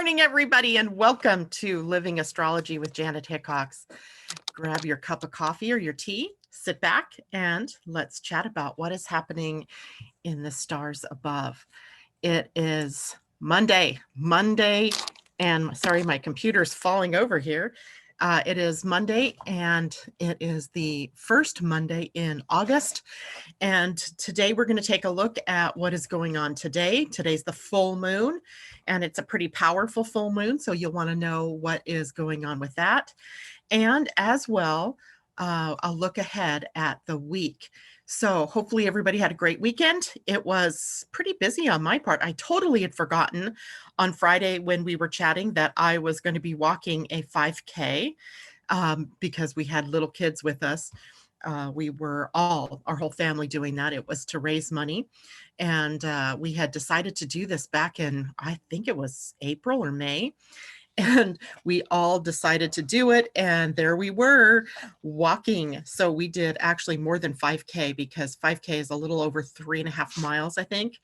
morning, everybody, and welcome to Living Astrology with Janet Hickox. Grab your cup of coffee or your tea, sit back, and let's chat about what is happening in the stars above. It is Monday, and sorry, my computer's falling over here. It is Monday, and it is the first Monday in August. And today we're going to take a look at what is going on today. Today's the full moon, and it's a pretty powerful full moon, so you'll want to know what is going on with that. And as well, I'll look ahead at the week. So hopefully everybody had a great weekend. It was pretty busy on my part. I totally had forgotten on Friday when we were chatting that I was going to be walking a 5K because we had little kids with us. We were our whole family doing that. It was to raise money. And we had decided to do this back in, I think it was April or May. And we all decided to do it. And there we were walking. So we did actually more than 5K because 5K is a little over 3.5 miles, I think.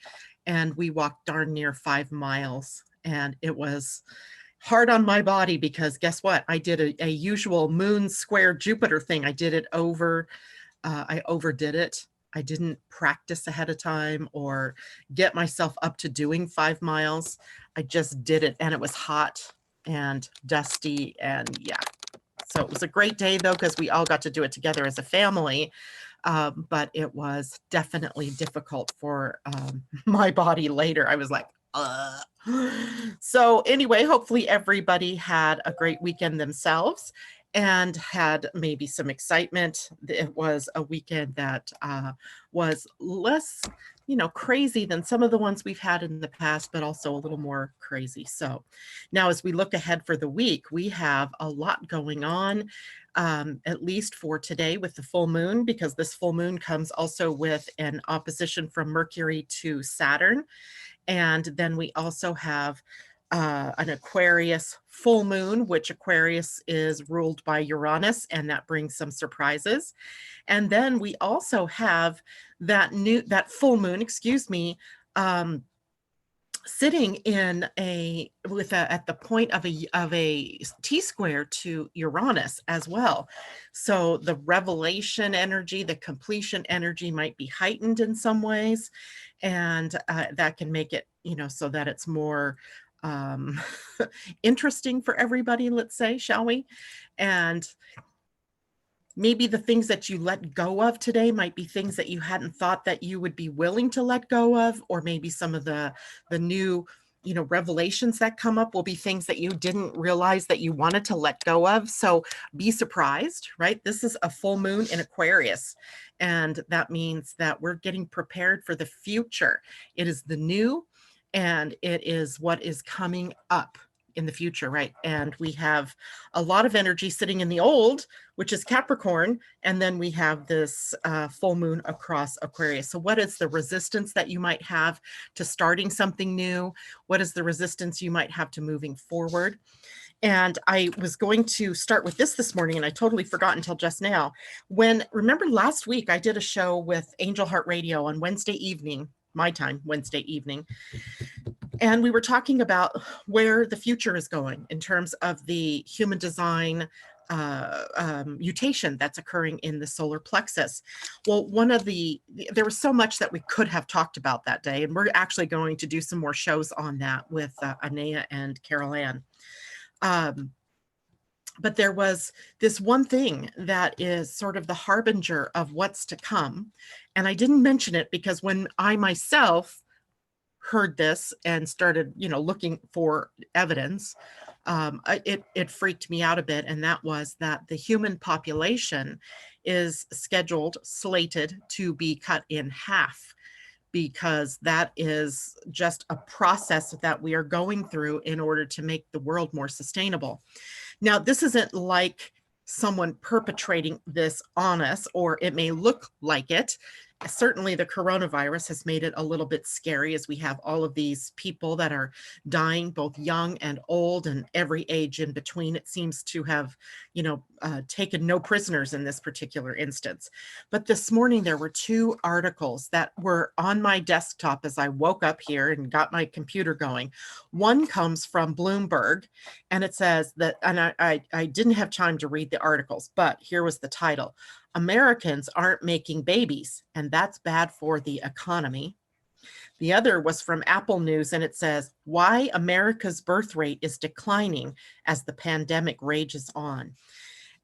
And we walked darn near 5 miles. And it was hard on my body because guess what? I did a usual moon square Jupiter thing. I did it I overdid it. I didn't practice ahead of time or get myself up to doing 5 miles. I just did it, and it was hot and dusty, and yeah. So it was a great day though, because we all got to do it together as a family. But it was definitely difficult for my body later. I was like, So anyway, hopefully everybody had a great weekend themselves and had maybe some excitement. It was a weekend that was less, crazy than some of the ones we've had in the past, but also a little more crazy. So now as we look ahead for the week, we have a lot going on, at least for today with the full moon, because this full moon comes also with an opposition from Mercury to Saturn. And then we also have an Aquarius full moon, which Aquarius is ruled by Uranus, and that brings some surprises. And then we also have that full moon, sitting in at the point of a T-square to Uranus as well. So the revelation energy, the completion energy might be heightened in some ways, and that can make it, so that it's more interesting for everybody, let's say, shall we? And maybe the things that you let go of today might be things that you hadn't thought that you would be willing to let go of, or maybe some of the new, revelations that come up will be things that you didn't realize that you wanted to let go of. So be surprised, right? This is a full moon in Aquarius, and that means that we're getting prepared for the future. It is the new, and it is what is coming up in the future, right? And we have a lot of energy sitting in the old, which is Capricorn, and then we have this full moon across Aquarius. So what is the resistance that you might have to starting something new? What is the resistance you might have to moving forward? And I was going to start with this morning, and I totally forgot until just now. Remember last week, I did a show with Angel Heart Radio on Wednesday evening, my time, Wednesday evening. And we were talking about where the future is going in terms of the human design mutation that's occurring in the solar plexus. Well, there was so much that we could have talked about that day, and we're actually going to do some more shows on that with Anea and Carol Ann. But there was this one thing that is sort of the harbinger of what's to come. And I didn't mention it because when I myself heard this and started, looking for evidence, it freaked me out a bit. And that was that the human population is slated to be cut in half, because that is just a process that we are going through in order to make the world more sustainable. Now, this isn't like someone perpetrating this on us, or it may look like it. Certainly the coronavirus has made it a little bit scary, as we have all of these people that are dying, both young and old, and every age in between. It seems to have, taken no prisoners in this particular instance. But this morning, there were two articles that were on my desktop as I woke up here and got my computer going. One comes from Bloomberg, and it says that, and I didn't have time to read the articles, but here was the title: Americans aren't making babies, and that's bad for the economy. The other was from Apple News, and it says, Why America's birth rate is declining as the pandemic rages on.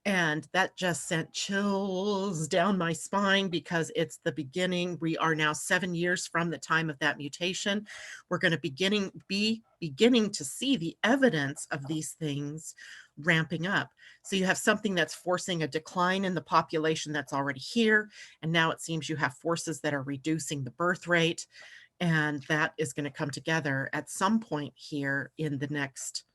And that just sent chills down my spine because it's the beginning. We are now 7 years from the time of that mutation. We're going to be beginning to see the evidence of these things ramping up. So you have something that's forcing a decline in the population that's already here. And now it seems you have forces that are reducing the birth rate. And that is going to come together at some point here in the next,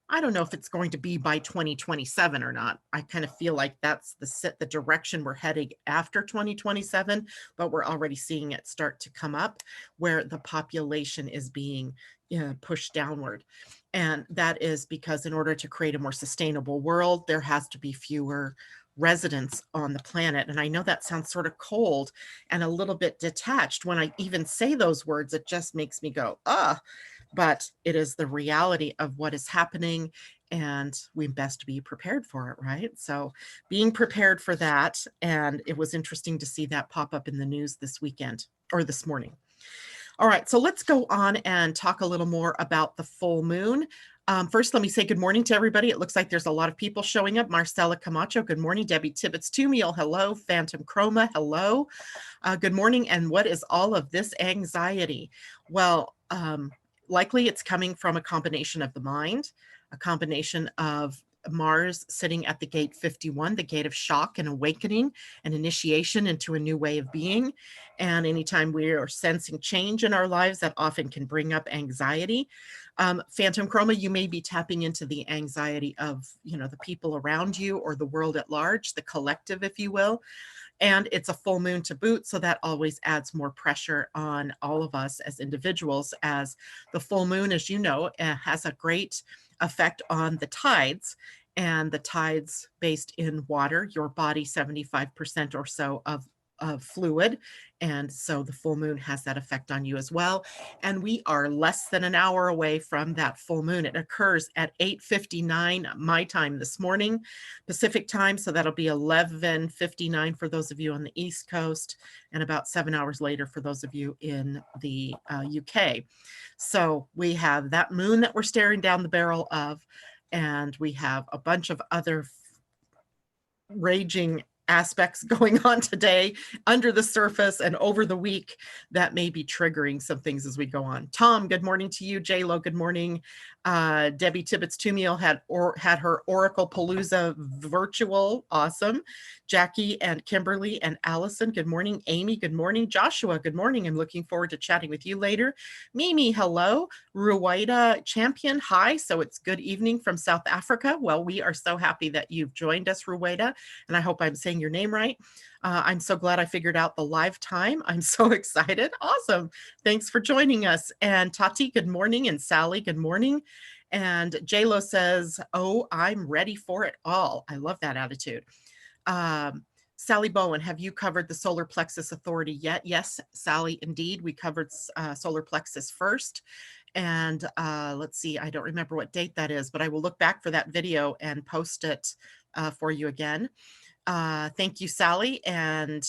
I don't know if it's going to be by 2027 or not. I kind of feel like that's the direction we're heading after 2027, but we're already seeing it start to come up where the population is being pushed downward. And that is because in order to create a more sustainable world, there has to be fewer residents on the planet. And I know that sounds sort of cold and a little bit detached. When I even say those words, it just makes me go, but it is the reality of what is happening, and we best be prepared for it, right? So being prepared for that. And it was interesting to see that pop up in the news this weekend or this morning. All right, so let's go on and talk a little more about the full moon. First, let me say good morning to everybody. It looks like there's a lot of people showing up. Marcella Camacho, good morning. Debbie Tibbetts-Tumiel, hello. Phantom Chroma, hello. Good morning. And what is all of this anxiety? Well, likely it's coming from a combination of the mind, a combination of Mars sitting at the gate 51, the gate of shock and awakening and initiation into a new way of being. And anytime we are sensing change in our lives, that often can bring up anxiety. Phantom Chroma, you may be tapping into the anxiety of, the people around you or the world at large, the collective, if you will. And it's a full moon to boot, so that always adds more pressure on all of us as individuals, as the full moon, as you know, has a great effect on the tides, and the tides based in water, your body 75% or so of fluid. And so the full moon has that effect on you as well. And we are less than an hour away from that full moon. It occurs at 8:59 my time this morning, Pacific time. So that'll be 11:59 for those of you on the East Coast, and about 7 hours later for those of you in the UK. So we have that moon that we're staring down the barrel of, and we have a bunch of other raging aspects going on today under the surface and over the week that may be triggering some things as we go on. Tom, good morning to you. J-Lo, good morning. Debbie Tibbetts-Tumiel had her Oracle Palooza virtual. Awesome. Jackie and Kimberly and Allison, good morning. Amy, good morning. Joshua, good morning. I'm looking forward to chatting with you later. Mimi, hello. Ruwaida Champion, hi. So it's good evening from South Africa. Well, we are so happy that you've joined us, Ruwaida, and I hope I'm saying your name right. I'm so glad I figured out the live time. I'm so excited. Awesome. Thanks for joining us. And Tati, good morning. And Sally, good morning. And JLo says, oh, I'm ready for it all. I love that attitude. Sally Bowen, have you covered the solar plexus authority yet? Yes, Sally, indeed. We covered solar plexus first. And let's see, I don't remember what date that is, but I will look back for that video and post it for you again. Thank you, Sally. And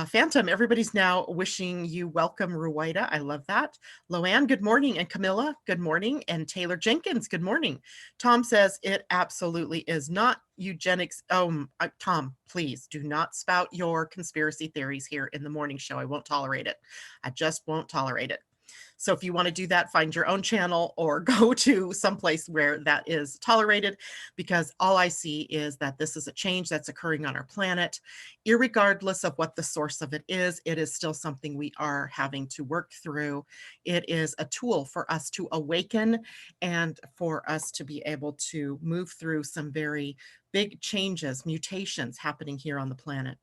Phantom, everybody's now wishing you welcome, Ruwaida. I love that. Loanne, good morning. And Camilla, good morning. And Taylor Jenkins, good morning. Tom says it absolutely is not eugenics. Tom, please do not spout your conspiracy theories here in the morning show. I won't tolerate it. I just won't tolerate it. So if you want to do that, find your own channel or go to someplace where that is tolerated, because all I see is that this is a change that's occurring on our planet. Irregardless of what the source of it is still something we are having to work through. It is a tool for us to awaken and for us to be able to move through some very big changes, mutations happening here on the planet.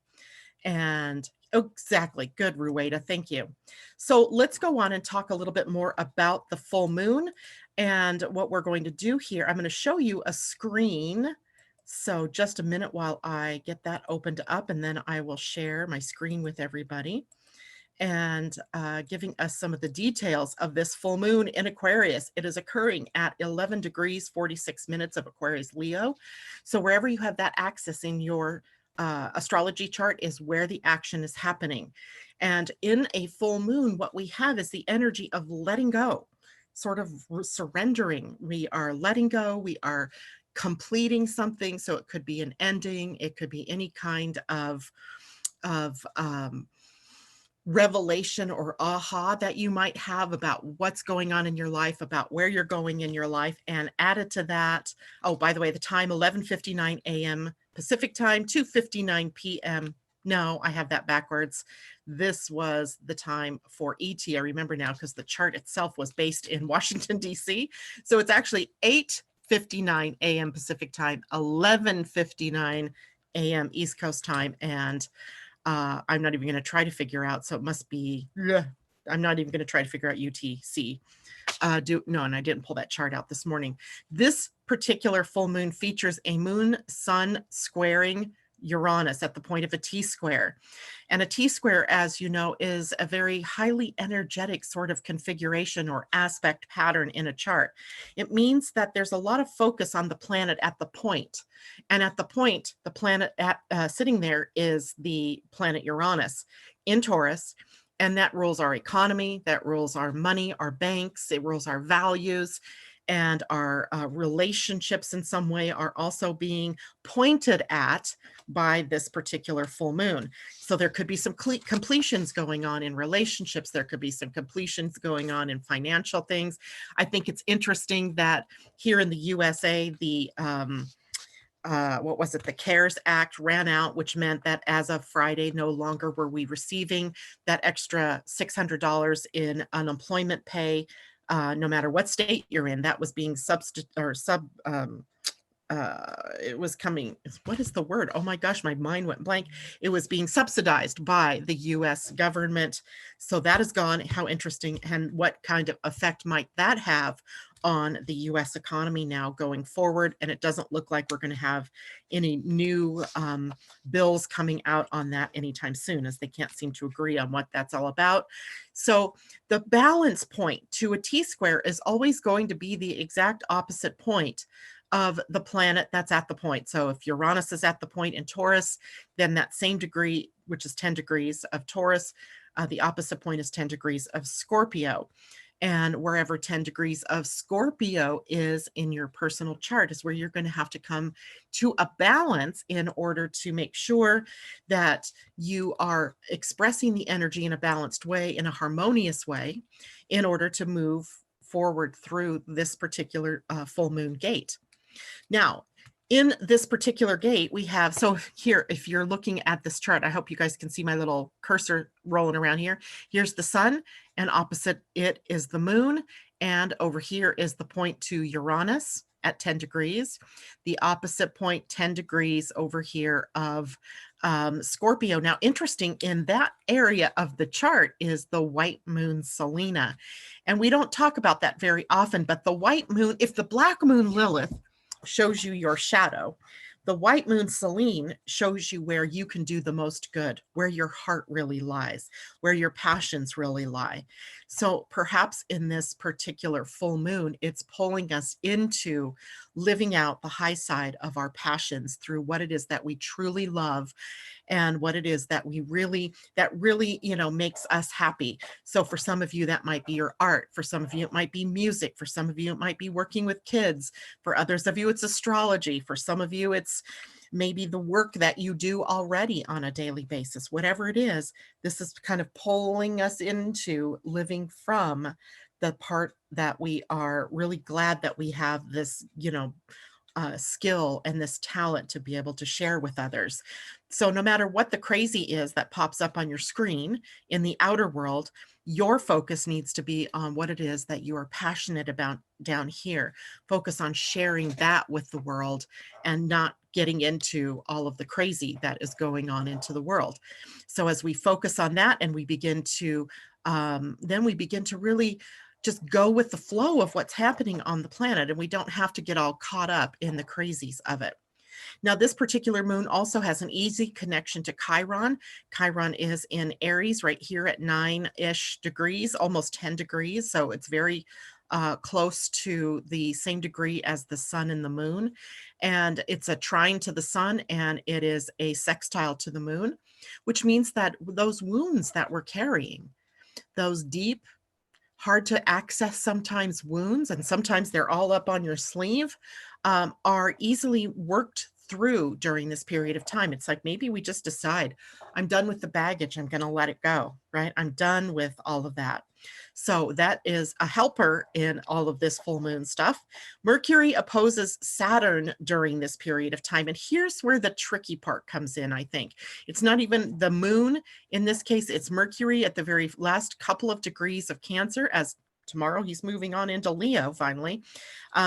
And exactly. Good, Ruwaida. Thank you. So let's go on and talk a little bit more about the full moon and what we're going to do here. I'm going to show you a screen So just a minute while I get that opened up, and then I will share my screen with everybody and giving us some of the details of this full moon in Aquarius. It is occurring at 11 degrees, 46 minutes of Aquarius Leo. So wherever you have that axis in your astrology chart is where the action is happening. And in a full moon, what we have is the energy of letting go, sort of surrendering. We are letting go. We are completing something. So it could be an ending. It could be any kind of revelation or aha that you might have about what's going on in your life, about where you're going in your life. And added to that, oh, by the way, the time 11:59 a.m. Pacific time, 2:59 p.m. No, I have that backwards. This was the time for ET. I remember now because the chart itself was based in Washington, D.C. So it's actually 8:59 a.m. Pacific time, 11:59 a.m. East Coast time. And I'm not even going to try to figure out. So it must be, I'm not even going to try to figure out UTC. No, and I didn't pull that chart out this morning. This particular full moon features a moon sun squaring Uranus at the point of a T-square. And a T-square, as you know, is a very highly energetic sort of configuration or aspect pattern in a chart. It means that there's a lot of focus on the planet at the point. And at the point, the planet sitting there is the planet Uranus in Taurus. And that rules our economy, that rules our money, our banks, it rules our values, and our relationships in some way are also being pointed at by this particular full moon. So there could be some completions going on in relationships. There could be some completions going on in financial things. I think it's interesting that here in the USA, the what was it? The CARES Act ran out, which meant that as of Friday, no longer were we receiving that extra $600 in unemployment pay, no matter what state you're in. That was being it was coming, what is the word? Oh my gosh, my mind went blank. It was being subsidized by the US government. So that is gone. How interesting. And what kind of effect might that have on the US economy now going forward? And it doesn't look like we're going to have any new bills coming out on that anytime soon, as they can't seem to agree on what that's all about. So the balance point to a T-square is always going to be the exact opposite point of the planet that's at the point. So if Uranus is at the point in Taurus, then that same degree, which is 10 degrees of Taurus, the opposite point is 10 degrees of Scorpio. And wherever 10 degrees of Scorpio is in your personal chart is where you're going to have to come to a balance in order to make sure that you are expressing the energy in a balanced way, in a harmonious way, in order to move forward through this particular full moon gate. Now, in this particular gate, we have, so here, if you're looking at this chart, I hope you guys can see my little cursor rolling around here. Here's the sun, and opposite it is the moon. And over here is the point to Uranus at 10 degrees. The opposite point, 10 degrees over here of Scorpio. Now, interesting, in that area of the chart is the white moon Selena. And we don't talk about that very often, but the white moon, if the black moon Lilith shows you your shadow, the white moon Selene shows you where you can do the most good, where your heart really lies, where your passions really lie. So perhaps in this particular full moon, it's pulling us into living out the high side of our passions through what it is that we truly love and what it is that really, you know, makes us happy. So for some of you, that might be your art. For some of you, it might be music. For some of you, it might be working with kids. For others of you, it's astrology. For some of you, it's maybe the work that you do already on a daily basis. Whatever it is, this is kind of pulling us into living from the part that we are really glad that we have this, you know, skill and this talent to be able to share with others. So no matter what the crazy is that pops up on your screen in the outer world, your focus needs to be on what it is that you are passionate about down here. Focus on sharing that with the world and not getting into all of the crazy that is going on into the world. So as we focus on that and we begin to, then we begin to really just go with the flow of what's happening on the planet, and we don't have to get all caught up in the crazies of it. Now, this particular moon also has an easy connection to Chiron. Chiron is in Aries right here at 9-ish degrees, almost 10 degrees. So it's very close to the same degree as the sun and the moon. And it's a trine to the sun, and it is a sextile to the moon, which means that those wounds that we're carrying, those deep, hard to access sometimes wounds, and sometimes they're all up on your sleeve, are easily worked through during this period of time. It's like maybe we just decide, I'm done with the baggage, I'm going to let it go, right? I'm done with all of that. So that is a helper in all of this full moon stuff. Mercury opposes Saturn during this period of time. And here's where the tricky part comes in, I think. It's not even the moon. In this case, it's Mercury at the very last couple of degrees of Cancer, as tomorrow he's moving on into Leo finally.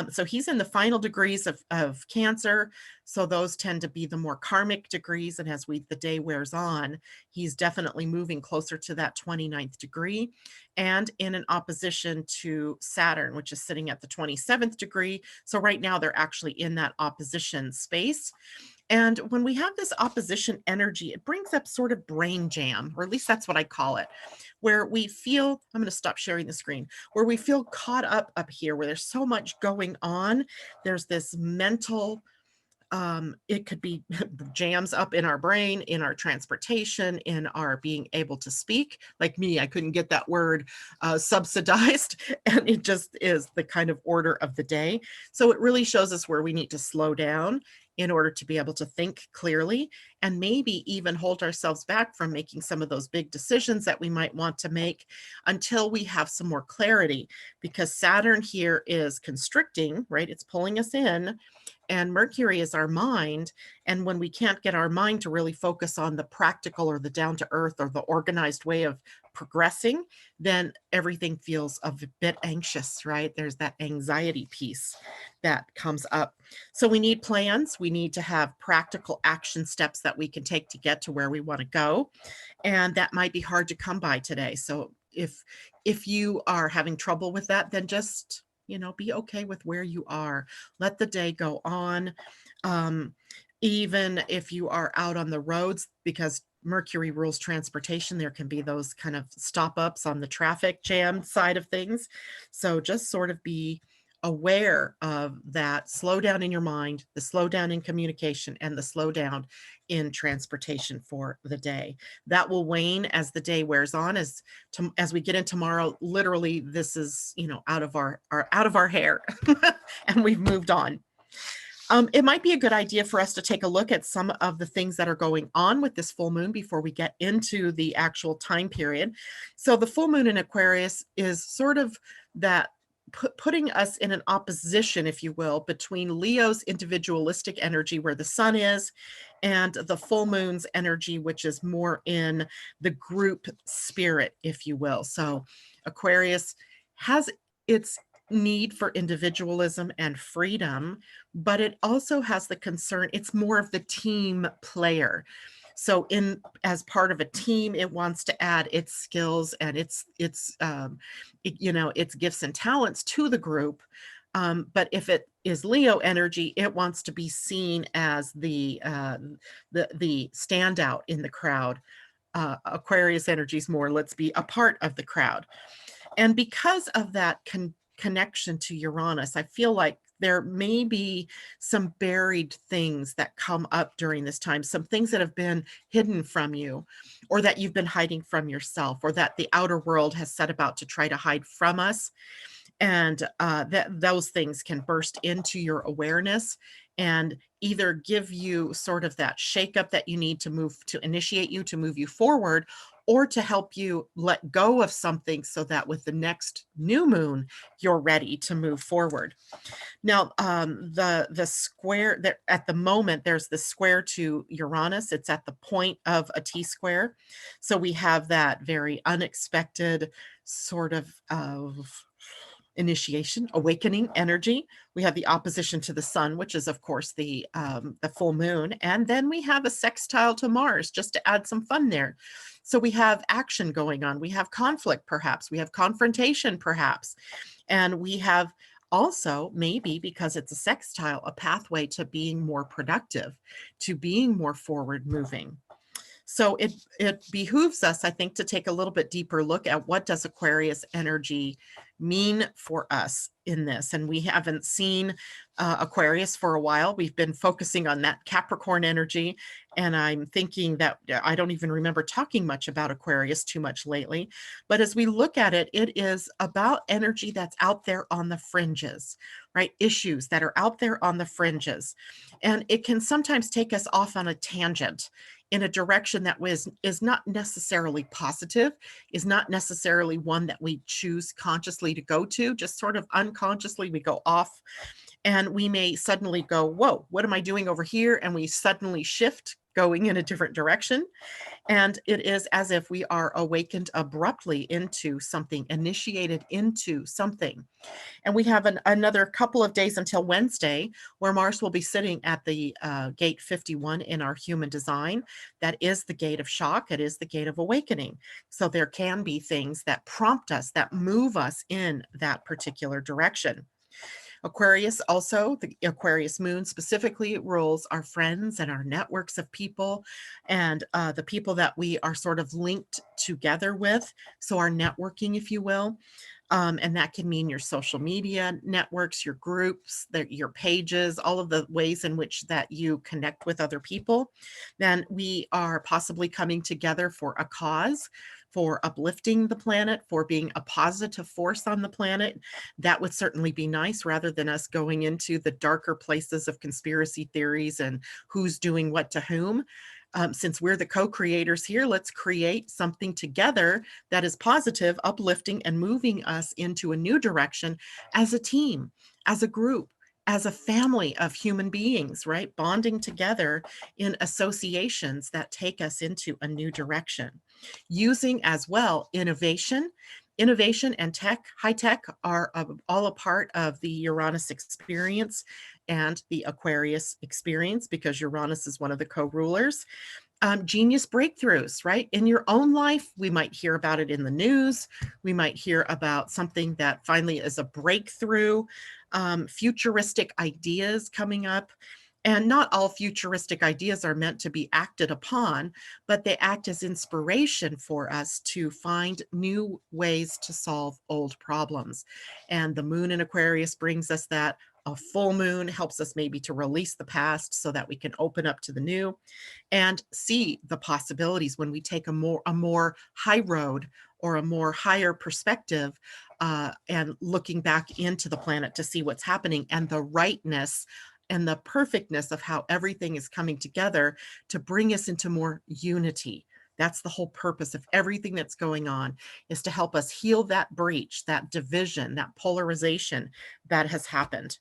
So he's in the final degrees of Cancer. So those tend to be the more karmic degrees. And as the day wears on, he's definitely moving closer to that 29th degree, and in an opposition to Saturn, which is sitting at the 27th degree. So right now they're actually in that opposition space. And when we have this opposition energy, it brings up sort of brain jam, or at least that's what I call it, where we feel, I'm going to stop sharing the screen, where we feel caught up here, where there's so much going on. There's this mental, it could be jams up in our brain, in our transportation, in our being able to speak. Like me, I couldn't get that word subsidized, and it just is the kind of order of the day. So it really shows us where we need to slow down in order to be able to think clearly, and maybe even hold ourselves back from making some of those big decisions that we might want to make until we have some more clarity, because Saturn here is constricting, right? It's pulling us in, and Mercury is our mind. And when we can't get our mind to really focus on the practical or the down to earth or the organized way of progressing, then everything feels a bit anxious, right? There's that anxiety piece that comes up. So we need plans. We need to have practical action steps that we can take to get to where we want to go. And that might be hard to come by today. So if you are having trouble with that, then just, be okay with where you are. Let the day go on. Even if you are out on the roads, because Mercury rules transportation, there can be those kind of stop ups on the traffic jam side of things. So just sort of be aware of that slowdown in your mind, the slowdown in communication, and the slowdown in transportation for the day. That will wane as the day wears on. As we get in tomorrow, literally this is, out of our hair and we've moved on. It might be a good idea for us to take a look at some of the things that are going on with this full moon before we get into the actual time period. So the full moon in Aquarius is sort of that putting us in an opposition, if you will, between Leo's individualistic energy, where the sun is, and the full moon's energy, which is more in the group spirit, if you will. So Aquarius has its need for individualism and freedom, but it also has the concern, it's more of the team player. So as part of a team, it wants to add its skills and its gifts and talents to the group. But if it is Leo energy, it wants to be seen as the standout in the crowd. Aquarius energy is more, let's be a part of the crowd. And because of that connection to Uranus, I feel like there may be some buried things that come up during this time, some things that have been hidden from you, or that you've been hiding from yourself, or that the outer world has set about to try to hide from us. And those things can burst into your awareness and either give you sort of that shakeup that you need to initiate you, to move you forward, or to help you let go of something so that with the next new moon, you're ready to move forward. Now, the square that at the moment, there's the square to Uranus. It's at the point of a T-square. So we have that very unexpected sort of initiation, awakening energy. We have the opposition to the sun, which is of course the full moon. And then we have a sextile to Mars, just to add some fun there. So we have action going on. We have conflict, perhaps. We have confrontation, perhaps. And we have Also, maybe because it's a sextile, a pathway to being more productive, to being more forward moving. So it behooves us, I think, to take a little bit deeper look at what does Aquarius energy mean for us in this. And we haven't seen Aquarius for a while. We've been focusing on that Capricorn energy. And I'm thinking that I don't even remember talking much about Aquarius too much lately. But as we look at it, it is about energy that's out there on the fringes, right? Issues that are out there on the fringes. And it can sometimes take us off on a tangent in a direction that is not necessarily positive, is not necessarily one that we choose consciously to go to, just sort of unconsciously we go off, and we may suddenly go, whoa, what am I doing over here? And we suddenly shift going in a different direction. And it is as if we are awakened abruptly into something, initiated into something. And we have another couple of days until Wednesday, where Mars will be sitting at the gate 51 in our human design. That is the gate of shock. It is the gate of awakening. So there can be things that prompt us, that move us in that particular direction. Aquarius also, the Aquarius moon specifically rules our friends and our networks of people and the people that we are sort of linked together with. So our networking, if you will. And that can mean your social media networks, your groups, your pages, all of the ways in which that you connect with other people. Then we are possibly coming together for a cause, for uplifting the planet, for being a positive force on the planet. That would certainly be nice rather than us going into the darker places of conspiracy theories and who's doing what to whom. Since we're the co-creators here, let's create something together that is positive, uplifting, and moving us into a new direction as a team, as a group, as a family of human beings, right? Bonding together in associations that take us into a new direction. Using as well innovation. Innovation and tech, high tech, are all a part of the Uranus experience and the Aquarius experience because Uranus is one of the co-rulers. Genius breakthroughs, right? In your own life, we might hear about it in the news. We might hear about something that finally is a breakthrough, futuristic ideas coming up. And not all futuristic ideas are meant to be acted upon, but they act as inspiration for us to find new ways to solve old problems. And the moon in Aquarius brings us that. A full moon helps us maybe to release the past so that we can open up to the new and see the possibilities when we take a more high road or a more higher perspective and looking back into the planet to see what's happening and the rightness and the perfectness of how everything is coming together to bring us into more unity. That's the whole purpose of everything that's going on, is to help us heal that breach, that division, that polarization that has happened.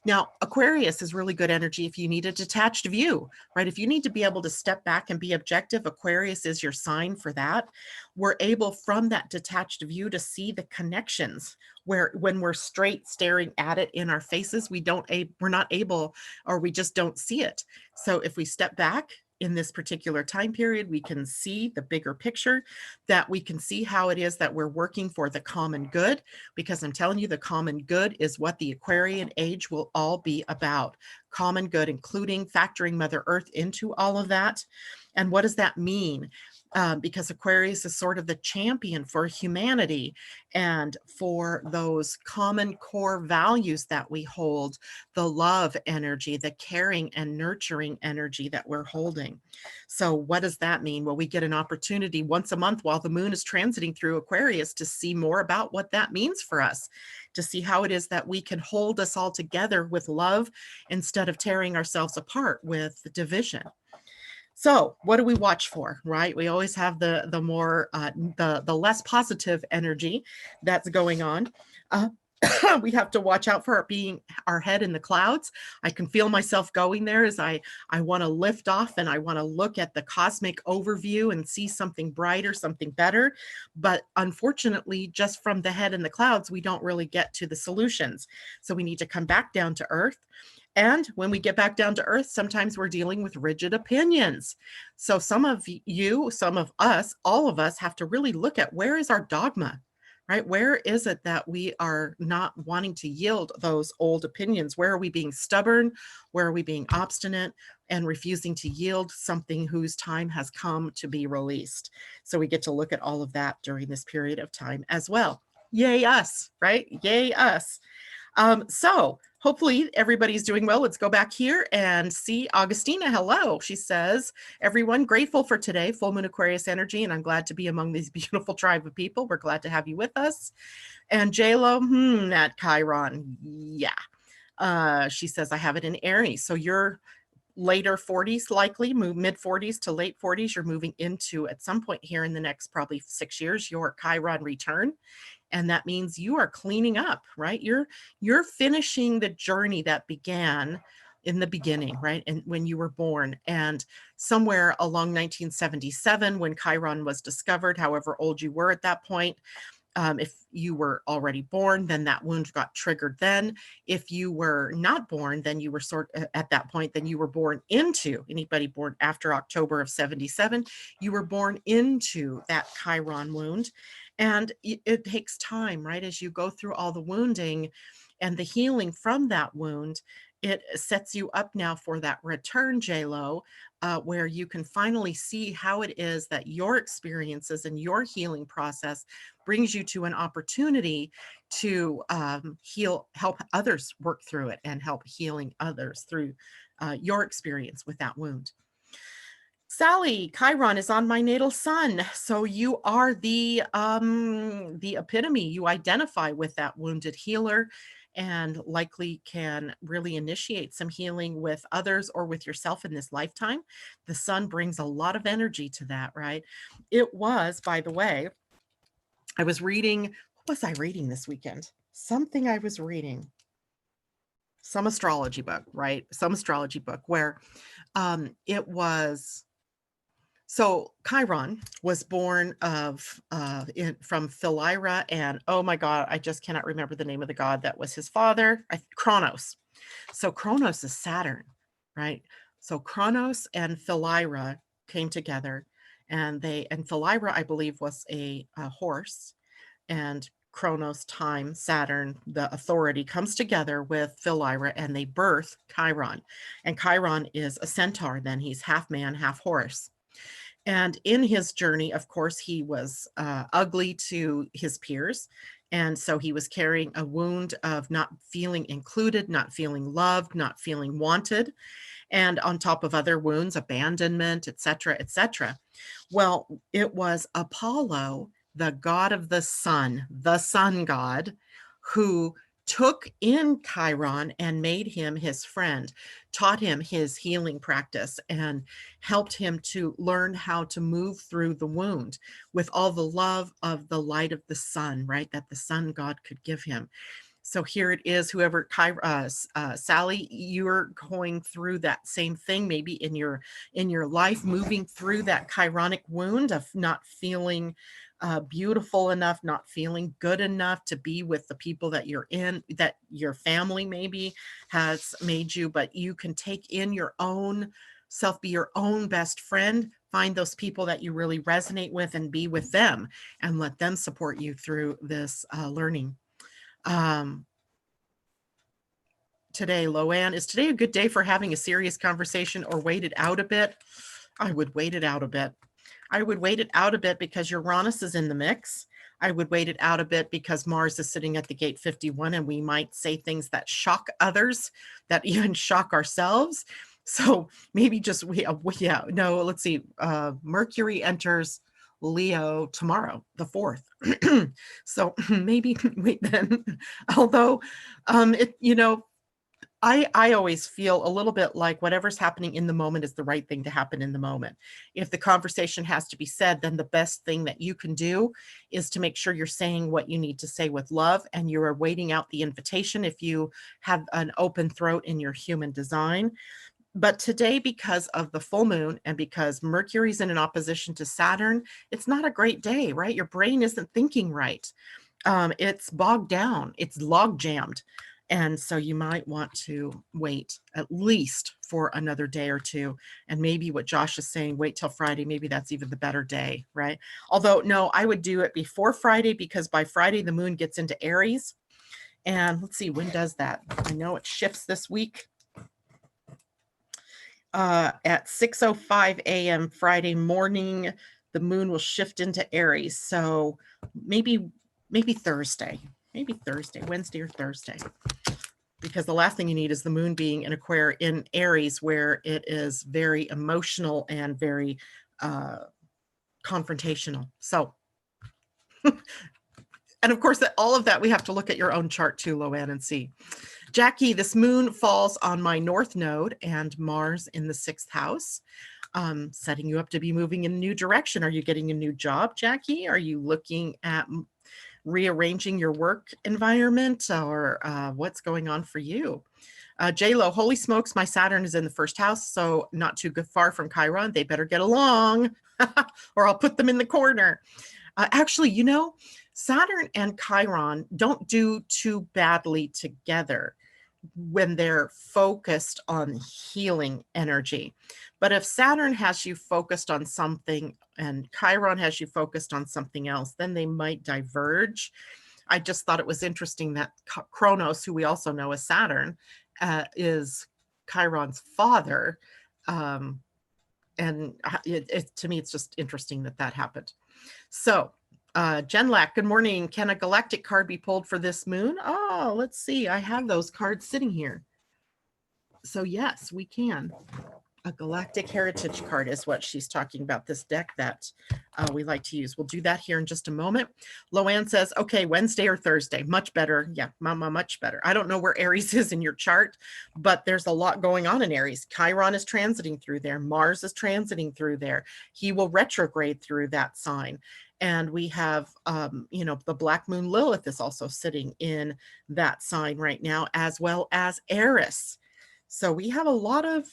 Now, Aquarius is really good energy if you need a detached view, right? If you need to be able to step back and be objective, Aquarius is your sign for that. We're able from that detached view to see the connections where when we're straight staring at it in our faces, we're not able, or we just don't see it. So if we step back in this particular time period, we can see the bigger picture, that we can see how it is that we're working for the common good, because I'm telling you, the common good is what the Aquarian age will all be about. Common good, including factoring Mother Earth into all of that. And what does that mean? Because Aquarius is sort of the champion for humanity and for those common core values that we hold, the love energy, the caring and nurturing energy that we're holding. So what does that mean? Well, we get an opportunity once a month while the moon is transiting through Aquarius to see more about what that means for us, to see how it is that we can hold us all together with love instead of tearing ourselves apart with division. So what do we watch for, right? We always have the more the less positive energy that's going on. Uh, we have to watch out for it being our head in the clouds. I can feel myself going there as I want to lift off and I want to look at the cosmic overview and see something brighter, something better. But unfortunately, just from the head in the clouds, we don't really get to the solutions. So we need to come back down to earth. And when we get back down to earth, sometimes we're dealing with rigid opinions. So some of you, some of us, all of us have to really look at where is our dogma, right? Where is it that we are not wanting to yield those old opinions? Where are we being stubborn? Where are we being obstinate and refusing to yield something whose time has come to be released? So we get to look at all of that during this period of time as well. Yay us, right? Yay us. So hopefully everybody's doing well. Let's go back here and see Augustina. Hello. She says, everyone, grateful for today, full moon Aquarius energy, and I'm glad to be among these beautiful tribe of people. We're glad to have you with us. And JLo, at Chiron. Yeah. She says, I have it in Aries. So you're later 40s, likely mid 40s to late 40s. You're moving into, at some point here in the next probably 6 years, your Chiron return. And that means you are cleaning up, right? You're finishing the journey that began in the beginning, right? And when you were born, and somewhere along 1977, when Chiron was discovered, however old you were at that point, if you were already born, then that wound got triggered then. If you were not born, then you were at that point, then you were born into, anybody born after October of 77, you were born into that Chiron wound. And it takes time, right? As you go through all the wounding and the healing from that wound, it sets you up now for that return, JLo, where you can finally see how it is that your experiences and your healing process brings you to an opportunity to help others work through it and help healing others through your experience with that wound. Sally, Chiron is on my natal sun. So you are the epitome. You identify with that wounded healer and likely can really initiate some healing with others or with yourself in this lifetime. The sun brings a lot of energy to that, right? It was, by the way, I was reading, what was I reading this weekend? Something I was reading. Some astrology book, right? Some astrology book where it was, so Chiron was born from Philyra, and oh my God, I just cannot remember the name of the god that was his father, Kronos. So Kronos is Saturn, right? So Kronos and Philyra came together, and Philyra, I believe, was a horse, and Kronos, time, Saturn, the authority, comes together with Philyra, and they birth Chiron. And Chiron is a centaur, then he's half man, half horse. And in his journey, of course, he was ugly to his peers. And so he was carrying a wound of not feeling included, not feeling loved, not feeling wanted. And on top of other wounds, abandonment, etc., etc. Well, it was Apollo, the god of the sun god, who took in Chiron and made him his friend, taught him his healing practice, and helped him to learn how to move through the wound with all the love of the light of the sun, right? That the sun god could give him. So here it is, whoever, Sally, you're going through that same thing, maybe in your life, moving through that chironic wound of not feeling beautiful enough, not feeling good enough to be with the people that you're in, that your family maybe has made you, but you can take in your own self, be your own best friend, find those people that you really resonate with and be with them and let them support you through this learning. Today, Loanne, is today a good day for having a serious conversation or wait it out a bit? I would wait it out a bit. I would wait it out a bit because Uranus is in the mix. I would wait it out a bit because Mars is sitting at the gate 51 and we might say things that shock others, that even shock ourselves. So maybe just, let's see. Mercury enters Leo tomorrow, the 4th. So maybe wait then. Although, I always feel a little bit like whatever's happening in the moment is the right thing to happen in the moment. If the conversation has to be said, then the best thing that you can do is to make sure you're saying what you need to say with love and you're waiting out the invitation if you have an open throat in your human design. But today, because of the full moon and because Mercury's in an opposition to Saturn, it's not a great day, right? Your brain isn't thinking right. It's bogged down. It's log jammed. And so you might want to wait at least for another day or two. And maybe what Josh is saying, wait till Friday. Maybe that's even the better day, right? Although, no, I would do it before Friday, because by Friday, the moon gets into Aries. And let's see, when does that? I know it shifts this week. At 6:05 a.m. Friday morning, the moon will shift into Aries. So maybe Thursday, Wednesday or Thursday. Because the last thing you need is the moon being in Aquarius in Aries, where it is very emotional and very confrontational. So, and of course, all of that, we have to look at your own chart too, Loanne, and see. Jackie, this moon falls on my north node and Mars in the 6th house, setting you up to be moving in a new direction. Are you getting a new job, Jackie? Are you looking at rearranging your work environment, or what's going on for you? J-Lo, holy smokes, my Saturn is in the 1st house, so not too far from Chiron. They better get along or I'll put them in the corner. Actually, you know, Saturn and Chiron don't do too badly together when they're focused on healing energy. But if Saturn has you focused on something and Chiron has you focused on something else, then they might diverge. I just thought it was interesting that Kronos, who we also know as Saturn, is Chiron's father. And to me, it's just interesting that that happened. So Jen Lack, good morning. Can a galactic card be pulled for this moon? Oh, let's see. I have those cards sitting here. So yes, we can. A galactic heritage card is what she's talking about, this deck that we like to use. We'll do that here in just a moment. Loanne says, okay, Wednesday or Thursday. Much better. Yeah, Mama, much better. I don't know where Aries is in your chart, but there's a lot going on in Aries. Chiron is transiting through there. Mars is transiting through there. He will retrograde through that sign. And we have, you know, the Black Moon Lilith is also sitting in that sign right now, as well as Eris. So we have a lot of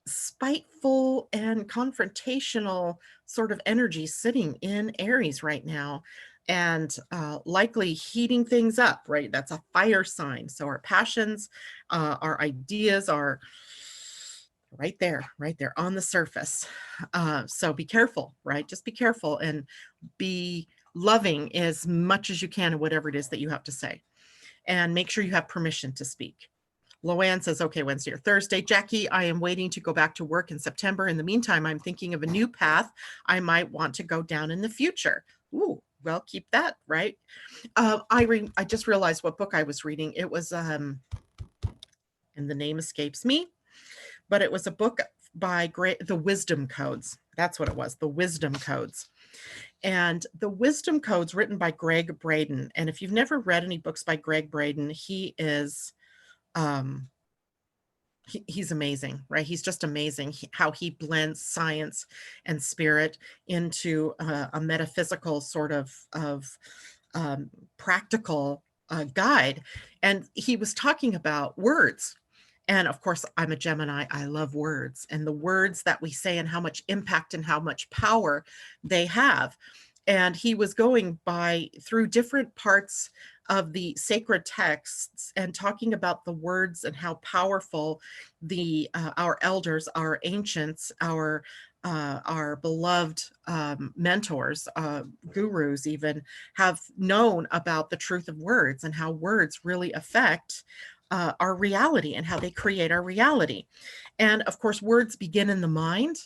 spiteful and confrontational sort of energy sitting in Aries right now, and likely heating things up, right? That's a fire sign. So our passions, our ideas are right there on the surface. So be careful, right? Just be careful and be loving as much as you can in whatever it is that you have to say, and make sure you have permission to speak. Loanne says, okay, Wednesday or Thursday. Jackie, I am waiting to go back to work in September. In the meantime, I'm thinking of a new path I might want to go down in the future. Ooh, well, keep that, right? I just realized what book I was reading. It was, and the name escapes me, but it was a book by the Wisdom Codes. That's what it was, the Wisdom Codes. And the Wisdom Codes written by Greg Braden. And if you've never read any books by Greg Braden, he is... he's amazing, right? He's just amazing how he blends science and spirit into a metaphysical sort of practical guide. And he was talking about words. And of course, I'm a Gemini. I love words, and the words that we say and how much impact and how much power they have. And he was going through different parts of the sacred texts and talking about the words and how powerful our elders, our ancients, our beloved mentors, gurus even, have known about the truth of words and how words really affect our reality and how they create our reality. And of course, words begin in the mind,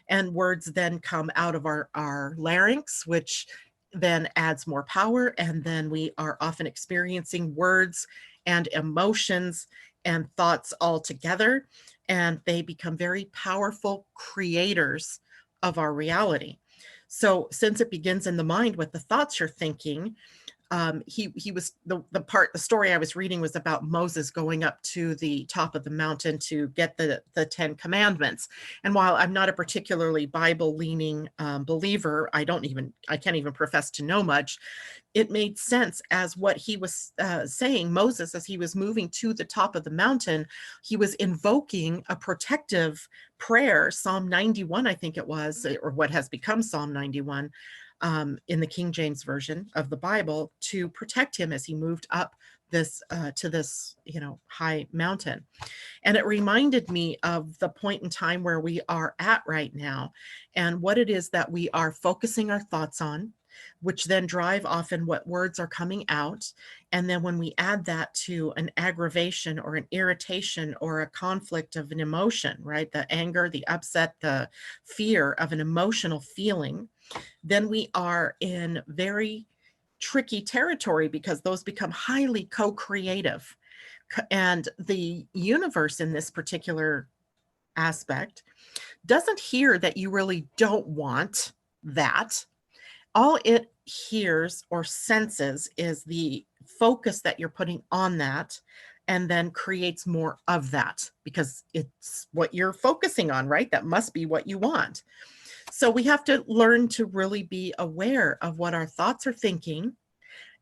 and words then come out of our larynx, which then adds more power. And then we are often experiencing words and emotions and thoughts all together, and they become very powerful creators of our reality. So since it begins in the mind with the thoughts you're thinking, he was the story I was reading was about Moses going up to the top of the mountain to get the 10 commandments. And while I'm not a particularly Bible leaning believer, I can't even profess to know much. It made sense as what he was saying. Moses, as he was moving to the top of the mountain, he was invoking a protective prayer, Psalm 91, I think it was, or what has become Psalm 91, in the King James Version of the Bible, to protect him as he moved up this to this, high mountain. And it reminded me of the point in time where we are at right now and what it is that we are focusing our thoughts on, which then drive often what words are coming out. And then when we add that to an aggravation or an irritation or a conflict of an emotion, right? The anger, the upset, the fear of an emotional feeling, then we are in very tricky territory because those become highly co-creative. And the universe in this particular aspect doesn't hear that you really don't want that. All it hears or senses is the focus that you're putting on that, and then creates more of that because it's what you're focusing on, right? That must be what you want. So we have to learn to really be aware of what our thoughts are thinking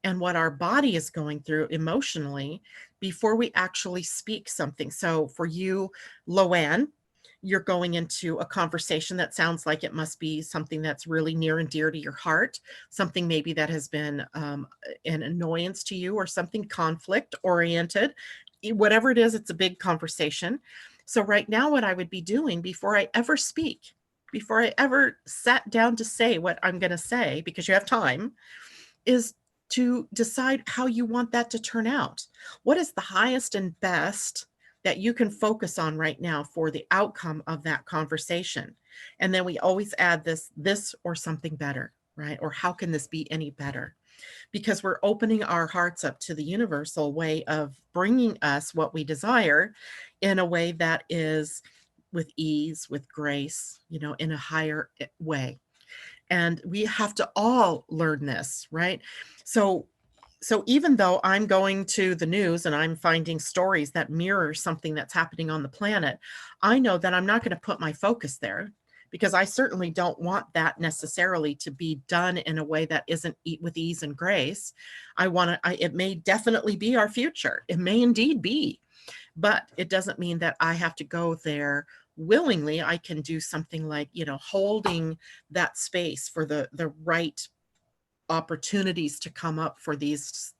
and what our body is going through emotionally before we actually speak something. So for you, Loanne, you're going into a conversation that sounds like it must be something that's really near and dear to your heart, something maybe that has been an annoyance to you or something conflict oriented. Whatever it is, it's a big conversation. So right now, what I would be doing before I ever speak, before I ever sat down to say what I'm going to say, because you have time, is to decide how you want that to turn out. What is the highest and best that you can focus on right now for the outcome of that conversation? And then we always add this or something better, right? Or how can this be any better? Because we're opening our hearts up to the universal way of bringing us what we desire in a way that is with ease, with grace, in a higher way. And we have to all learn this, right? So even though I'm going to the news and I'm finding stories that mirror something that's happening on the planet, I know that I'm not going to put my focus there because I certainly don't want that necessarily to be done in a way that isn't with ease and grace. It may definitely be our future. It may indeed be, but it doesn't mean that I have to go there willingly. I can do something like, holding that space for the right opportunities to come up, for these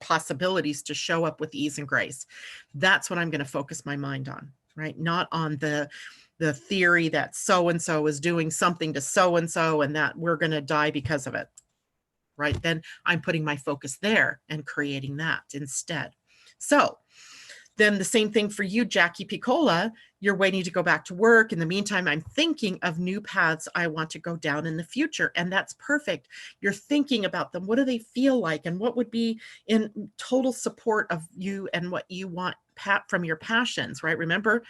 possibilities to show up with ease and grace. That's what I'm going to focus my mind on, right? Not on the theory that so-and-so is doing something to so-and-so and that we're going to die because of it, right? Then I'm putting my focus there and creating that instead. So then the same thing for you, Jackie Piccola. You're waiting to go back to work. In the meantime, I'm thinking of new paths I want to go down in the future. And that's perfect. You're thinking about them. What do they feel like? And what would be in total support of you and what you want from your passions, right? Remember,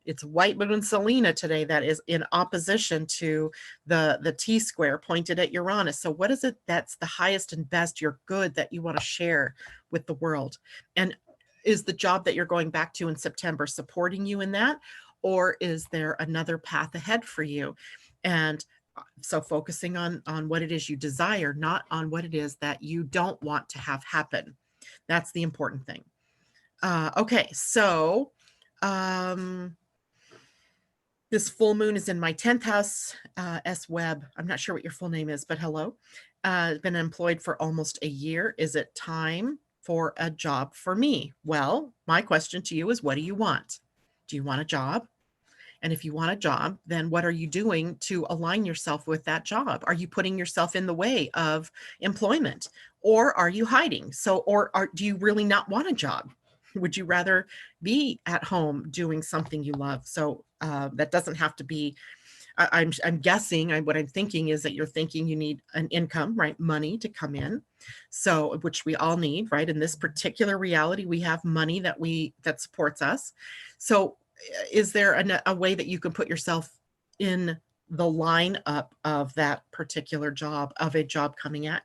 it's white moon Selena today that is in opposition to the T-square pointed at Uranus. So what is it that's the highest and best, your good that you want to share with the world? And is the job that you're going back to in September supporting you in that? Or is there another path ahead for you? And so focusing on what it is you desire, not on what it is that you don't want to have happen. That's the important thing. Okay, so this full moon is in my 10th house, S Webb. I'm not sure what your full name is, but hello. Been employed for almost a year. Is it time for a job for me? Well, my question to you is, what do you want? Do you want a job? And if you want a job, then what are you doing to align yourself with that job? Are you putting yourself in the way of employment, or are you hiding? Do you really not want a job? Would you rather be at home doing something you love? So that doesn't have to be, I'm guessing, what I'm thinking is that you're thinking you need an income, right? Money to come in. So, which we all need, right? In this particular reality, we have money that supports us. So is there a way that you can put yourself in the lineup of that particular job, of a job coming at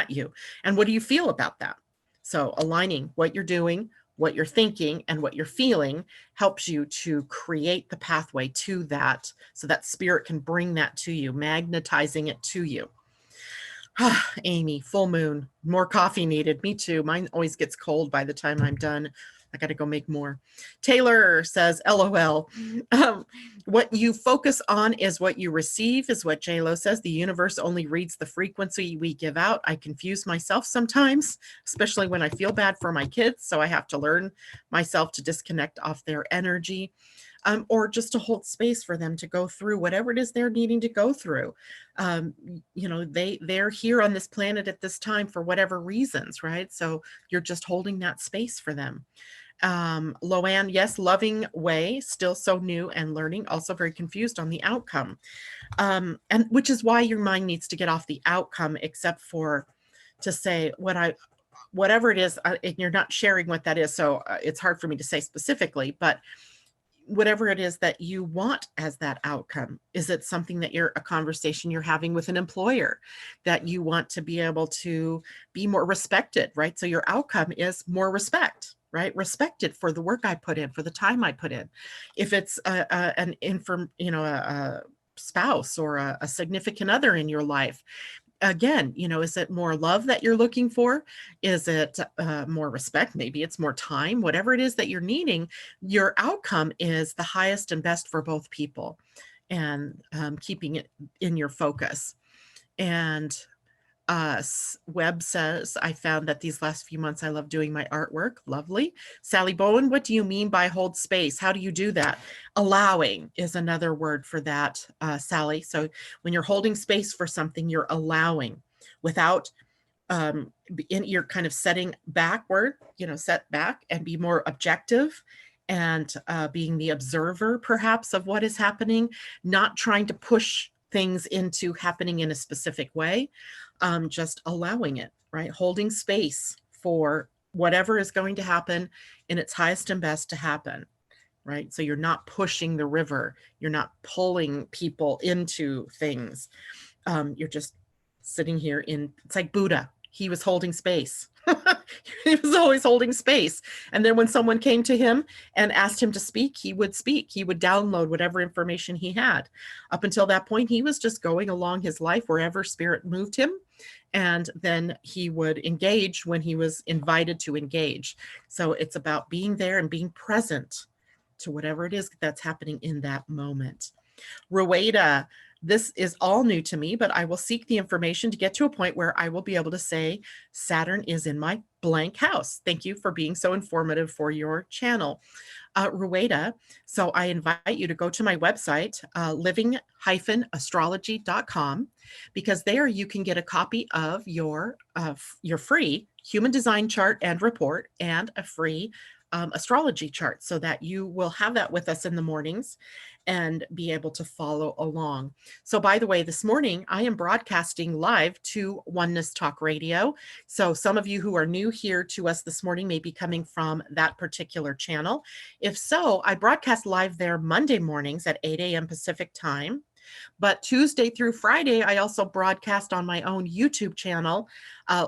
you? And what do you feel about that? So aligning what you're doing, what you're thinking, and what you're feeling helps you to create the pathway to that, so that spirit can bring that to you, magnetizing it to you. Amy, full moon, more coffee needed. Me too. Mine always gets cold by the time I'm done I got to go make more. Taylor says, LOL. What you focus on is what you receive, is what JLo says. The universe only reads the frequency we give out. I confuse myself sometimes, especially when I feel bad for my kids. So I have to learn myself to disconnect off their energy. Or just to hold space for them to go through whatever it is they're needing to go through. They're here on this planet at this time for whatever reasons, right? So you're just holding that space for them. Loanne, yes, loving way, still so new and learning, also very confused on the outcome. And which is why your mind needs to get off the outcome, except for to say whatever it is, and you're not sharing what that is. So it's hard for me to say specifically, but whatever it is that you want as that outcome. Is it something that a conversation you're having with an employer, that you want to be able to be more respected, right? So your outcome is more respect, right? Respected for the work I put in, for the time I put in. If it's a spouse or a significant other in your life, again, is it more love that you're looking for? Is it more respect? Maybe it's more time. Whatever it is that you're needing, your outcome is the highest and best for both people, and keeping it in your focus. And Webb says, I found that these last few months I love doing my artwork. Lovely. Sally Bowen, what do you mean by hold space? How do you do that? Allowing is another word for that, Sally. So when you're holding space for something, you're allowing without, you're kind of setting backward, set back and be more objective, and being the observer perhaps of what is happening, not trying to push things into happening in a specific way. Just allowing it, right? Holding space for whatever is going to happen in its highest and best to happen, right? So you're not pushing the river. You're not pulling people into things. You're just sitting here it's like Buddha. He was holding space. He was always holding space. And then when someone came to him and asked him to speak, he would speak. He would download whatever information he had. Up until that point, he was just going along his life wherever spirit moved him. And then he would engage when he was invited to engage. So it's about being there and being present to whatever it is that's happening in that moment. Rueda, this is all new to me, but I will seek the information to get to a point where I will be able to say Saturn is in my blank house. Thank you for being so informative for your channel. Rueda, so I invite you to go to my website, living-astrology.com, because there you can get a copy of your free human design chart and report, and a free astrology chart, so that you will have that with us in the mornings and be able to follow along. So by the way, this morning I am broadcasting live to Oneness Talk Radio. So some of you who are new here to us this morning may be coming from that particular channel. If so, I broadcast live there Monday mornings at 8 a.m. Pacific time. But Tuesday through Friday, I also broadcast on my own YouTube channel,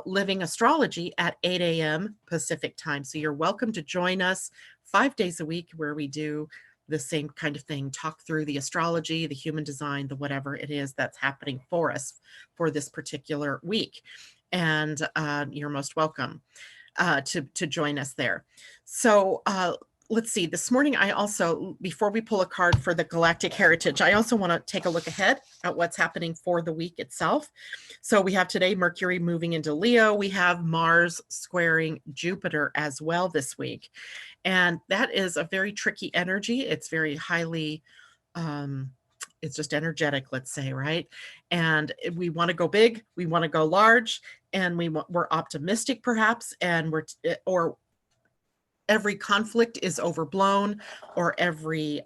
Living Astrology, at 8 a.m. Pacific time. So you're welcome to join us 5 days a week, where we do the same kind of thing, talk through the astrology, the human design, the whatever it is that's happening for us for this particular week. And you're most welcome to join us there. So let's see, this morning I also, before we pull a card for the galactic heritage, I also want to take a look ahead at what's happening for the week itself. So we have today Mercury moving into Leo. We have Mars squaring Jupiter as well this week. And that is a very tricky energy. It's very highly, it's just energetic, let's say, right? And we want to go big, we want to go large, and we're optimistic perhaps, and or every conflict is overblown, or every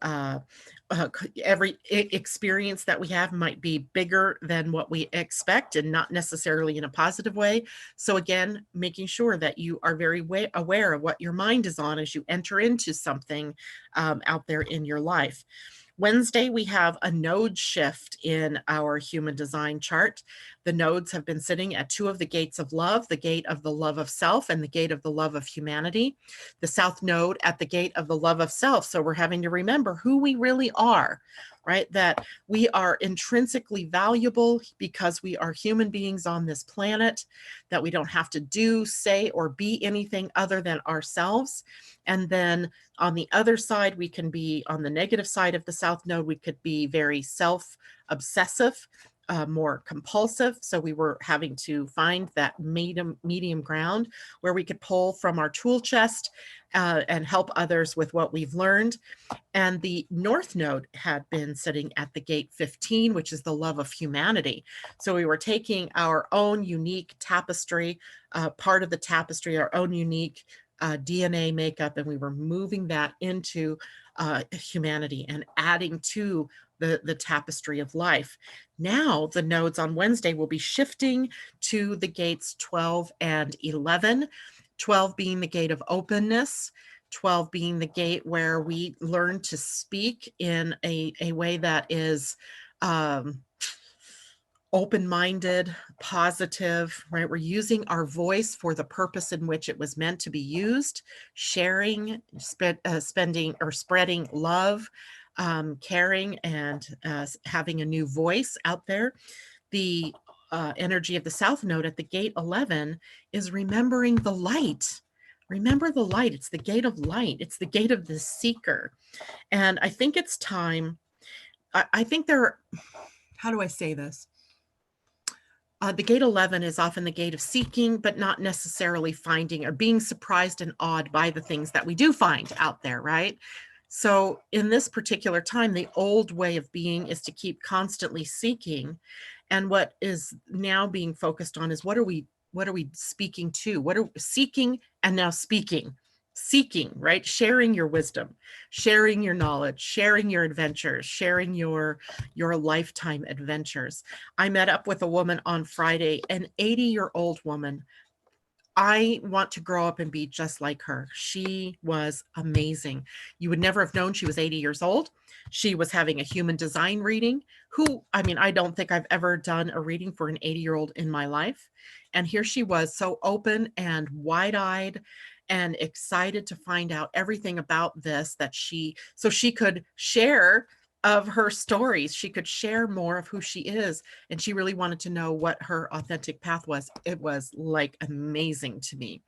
experience that we have might be bigger than what we expect, and not necessarily in a positive way. So again, making sure that you are very aware of what your mind is on as you enter into something out there in your life. Wednesday, we have a node shift in our human design chart. The nodes have been sitting at two of the gates of love, the gate of the love of self and the gate of the love of humanity. The south node at the gate of the love of self. So we're having to remember who we really are, right? That we are intrinsically valuable because we are human beings on this planet, that we don't have to do, say, or be anything other than ourselves. And then on the other side, we can be on the negative side of the south node, we could be very self-obsessive, more compulsive. So we were having to find that medium ground where we could pull from our tool chest and help others with what we've learned. And the north node had been sitting at the gate 15, which is the love of humanity. So we were taking our own unique tapestry, part of the tapestry, our own unique DNA makeup, and we were moving that into humanity and adding to the tapestry of life. Now the nodes on Wednesday will be shifting to the gates 12 and 11, 12 being the gate of openness, 12 being the gate where we learn to speak in a way that is open-minded, positive, right? We're using our voice for the purpose in which it was meant to be used, sharing, spending or spreading love, caring, and having a new voice out there. The energy of the south node at the gate 11 is remembering the light. Remember the light. It's the gate of light. It's the gate of the seeker. And I think it's time. I think there, how do I say this? The gate 11 is often the gate of seeking, but not necessarily finding or being surprised and awed by the things that we do find out there, right? So in this particular time, the old way of being is to keep constantly seeking. And what is now being focused on is what are we speaking to? What are we seeking and now speaking? Seeking, right? Sharing your wisdom, sharing your knowledge, sharing your adventures, sharing your lifetime adventures. I met up with a woman on Friday, an 80-year-old woman. I want to grow up and be just like her. She was amazing. You would never have known she was 80 years old. She was having a human design reading. I don't think I've ever done a reading for an 80-year-old in my life. And here she was, so open and wide-eyed and excited to find out everything about this, so she could share of her stories. She could share more of who she is. And she really wanted to know what her authentic path was. It was like amazing to me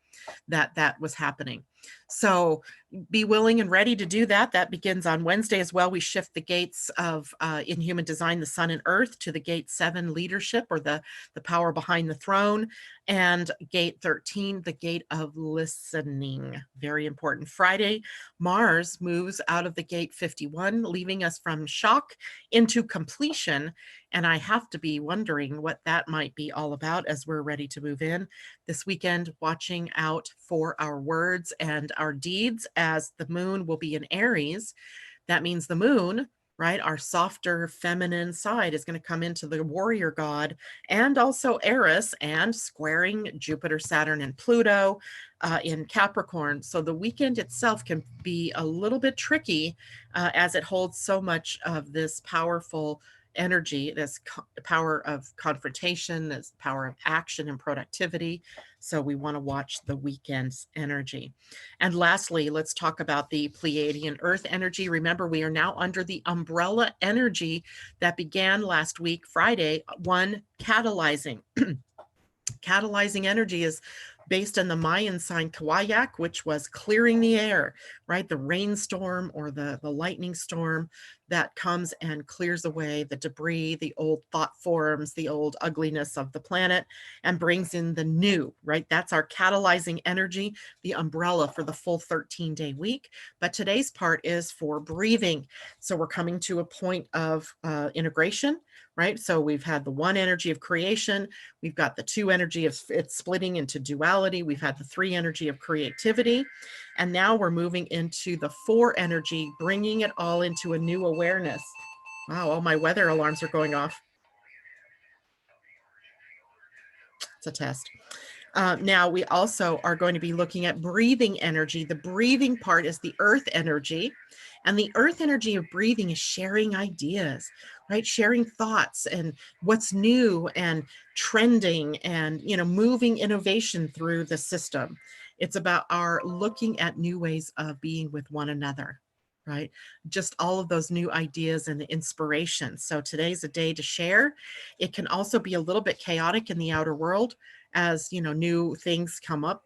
that was happening. So be willing and ready to do that. That begins on Wednesday as well. We shift the gates of in human design, the sun and earth, to the gate 7 leadership, or the power behind the throne, and gate 13, the gate of listening. Very important. Friday, Mars moves out of the gate 51, leaving us from shock into completion. And I have to be wondering what that might be all about as we're ready to move in this weekend, watching out for our words and our deeds, as the moon will be in Aries. That means the moon, right, our softer feminine side, is going to come into the warrior god, and also Eris, and squaring Jupiter, Saturn, and Pluto in Capricorn. So the weekend itself can be a little bit tricky as it holds so much of this powerful energy, this power of confrontation, this power of action and productivity. So we want to watch the weekend's energy. And lastly, let's talk about the Pleiadian-Earth energy. Remember, we are now under the umbrella energy that began last week, Friday, one catalyzing. Catalyzing energy is based on the Mayan sign Kawayak, which was clearing the air, right? The rainstorm or the lightning storm that comes and clears away the debris, the old thought forms, the old ugliness of the planet, and brings in the new, right? That's our catalyzing energy, the umbrella for the full 13-day week. But today's part is for breathing. So we're coming to a point of integration, right? So we've had the one energy of creation. We've got the two energy of it's splitting into duality. We've had the three energy of creativity. And now we're moving into the four energy, bringing it all into a new awareness. Wow, all my weather alarms are going off. It's a test. Now we also are going to be looking at breathing energy. The breathing part is the earth energy. And the earth energy of breathing is sharing ideas. right? Sharing thoughts and what's new and trending and, moving innovation through the system. It's about our looking at new ways of being with one another, right? Just all of those new ideas and the inspiration. So today's a day to share. It can also be a little bit chaotic in the outer world as, new things come up,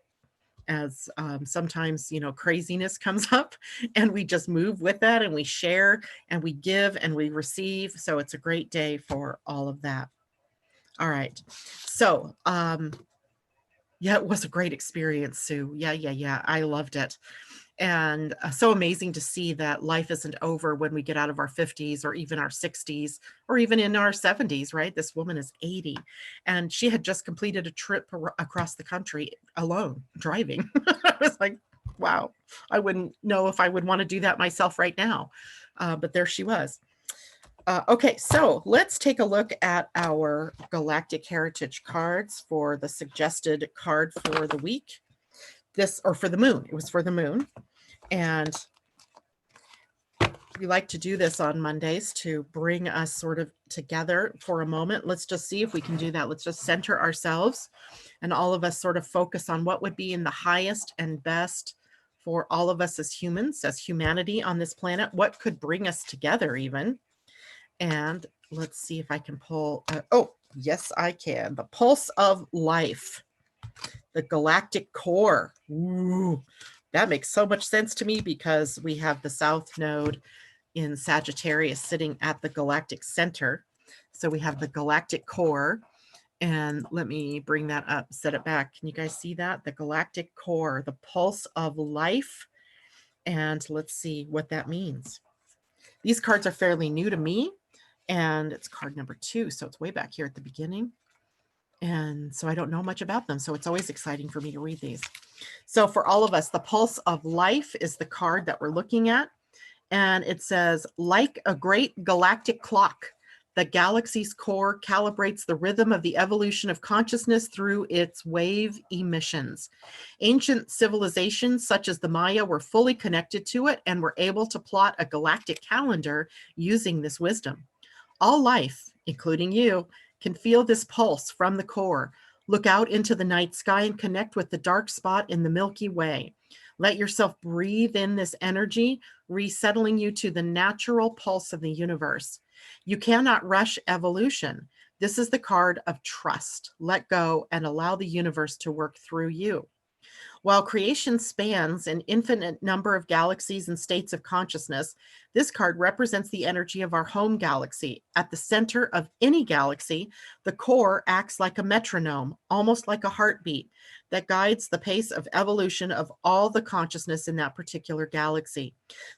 as sometimes craziness comes up, and we just move with that and we share and we give and we receive. So it's a great day for all of that. All right, so yeah, it was a great experience, Sue. Yeah, I loved it. And so amazing to see that life isn't over when we get out of our 50s or even our 60s or even in our 70s, right? This woman is 80 and she had just completed a trip across the country alone driving. I was like, wow, I wouldn't know if I would want to do that myself right now. But there she was. Okay, so let's take a look at our Galactic Heritage cards for the suggested card for the week. Or for the moon. It was for the moon. And we like to do this on Mondays to bring us sort of together for a moment. Let's just see if we can do that. Let's just center ourselves and all of us sort of focus on what would be in the highest and best for all of us as humans, as humanity on this planet. What could bring us together even? And let's see if I can pull. Oh, yes, I can. The pulse of life, the galactic core. Ooh, that makes so much sense to me because we have the South Node in Sagittarius sitting at the galactic center. So we have the galactic core. And let me bring that up, set it back. Can you guys see that? The galactic core, the pulse of life. And let's see what that means. These cards are fairly new to me. And it's card number 2. So it's way back here at the beginning. And so I don't know much about them. So it's always exciting for me to read these. So for all of us, the pulse of life is the card that we're looking at. And it says, like a great galactic clock, the galaxy's core calibrates the rhythm of the evolution of consciousness through its wave emissions. Ancient civilizations such as the Maya were fully connected to it and were able to plot a galactic calendar using this wisdom. All life, including you, can feel this pulse from the core. Look out into the night sky and connect with the dark spot in the Milky Way. Let yourself breathe in this energy, resettling you to the natural pulse of the universe. You cannot rush evolution. This is the card of trust. Let go and allow the universe to work through you. While creation spans an infinite number of galaxies and states of consciousness, this card represents the energy of our home galaxy. At the center of any galaxy, the core acts like a metronome, almost like a heartbeat, that guides the pace of evolution of all the consciousness in that particular galaxy.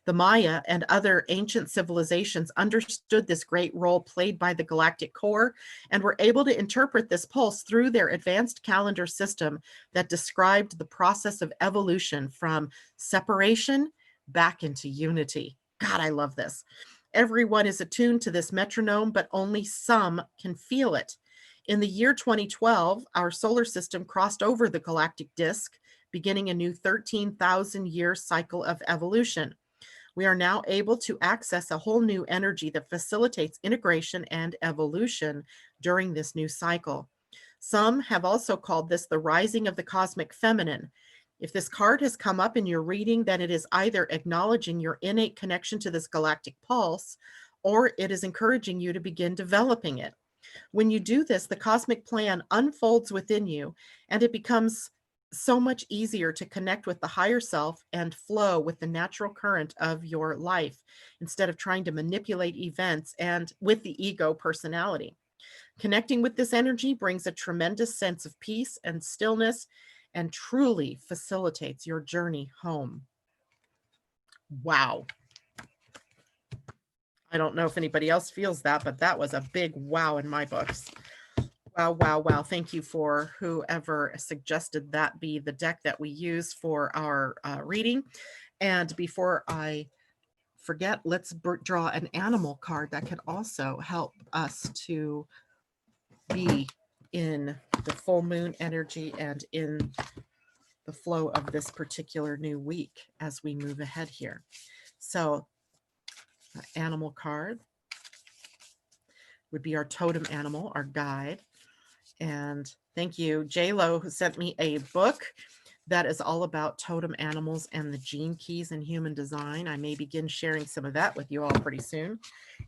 The Maya and other ancient civilizations understood this great role played by the galactic core and were able to interpret this pulse through their advanced calendar system that described the process of evolution from separation back into unity. God, I love this. Everyone is attuned to this metronome, but only some can feel it. In the year 2012, our solar system crossed over the galactic disk, beginning a new 13,000 year cycle of evolution. We are now able to access a whole new energy that facilitates integration and evolution during this new cycle. Some have also called this the rising of the cosmic feminine. If this card has come up in your reading, then it is either acknowledging your innate connection to this galactic pulse, or it is encouraging you to begin developing it. When you do this, the cosmic plan unfolds within you, and it becomes so much easier to connect with the higher self and flow with the natural current of your life instead of trying to manipulate events and with the ego personality. Connecting with this energy brings a tremendous sense of peace and stillness and truly facilitates your journey home. Wow. I don't know if anybody else feels that, but that was a big wow in my books. Wow. Thank you for whoever suggested that be the deck that we use for our reading. And before I forget, let's draw an animal card that could also help us to be in the full moon energy and in the flow of this particular new week as we move ahead here. So, animal card. would be our totem animal, our guide. And thank you, J-Lo, who sent me a book that is all about totem animals and the gene keys in human design. I may begin sharing some of that with you all pretty soon.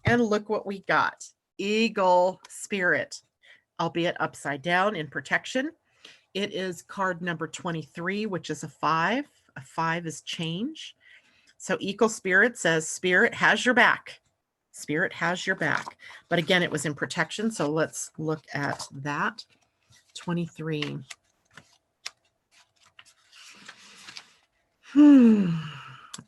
And look what we got. Eagle Spirit, albeit upside down in protection. It is card number 23, which is a 5. A 5 is change. So Eagle Spirit says Spirit has your back. Spirit has your back. But again, it was in protection. So let's look at that. 23.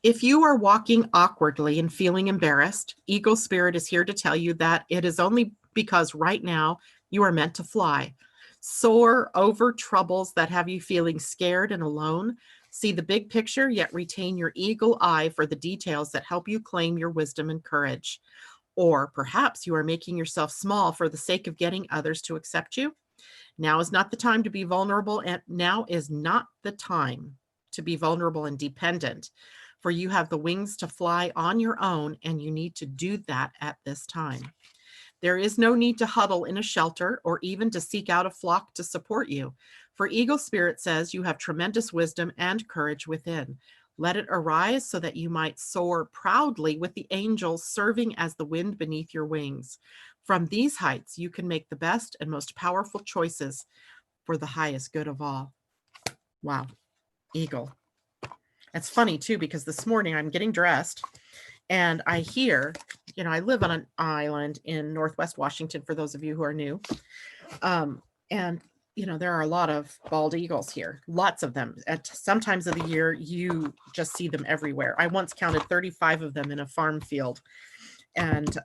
If you are walking awkwardly and feeling embarrassed, Eagle Spirit is here to tell you that it is only because right now you are meant to fly. Soar over troubles that have you feeling scared and alone. See the big picture, yet retain your eagle eye for the details that help you claim your wisdom and courage. Or perhaps you are making yourself small for the sake of getting others to accept you. Now is not the time to be vulnerable, and now is not the time to be vulnerable and dependent, for you have the wings to fly on your own, and you need to do that at this time. There is no need to huddle in a shelter or even to seek out a flock to support you, for Eagle Spirit says you have tremendous wisdom and courage within. Let it arise so that you might soar proudly with the angels serving as the wind beneath your wings. From these heights, you can make the best and most powerful choices for the highest good of all. Wow. Eagle. It's funny too, because this morning I'm getting dressed and I hear, I live on an island in Northwest Washington, for those of you who are new. And there are a lot of bald eagles here, lots of them. At some times of the year, you just see them everywhere. I once counted 35 of them in a farm field. And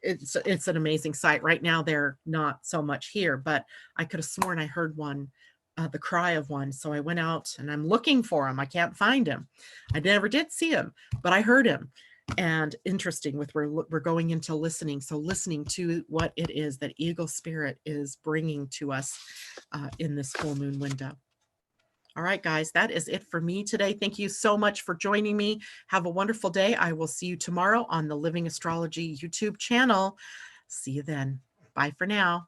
it's an amazing sight. Right now, they're not so much here, but I could have sworn I heard one, the cry of one. So I went out and I'm looking for him. I can't find him. I never did see him, but I heard him. And interesting, with we're going into listening. So listening to what it is that Eagle Spirit is bringing to us in this full moon window. All right, guys, that is it for me today. Thank you so much for joining me. Have a wonderful day. I will see you tomorrow on the Living Astrology YouTube channel. See you then. Bye for now.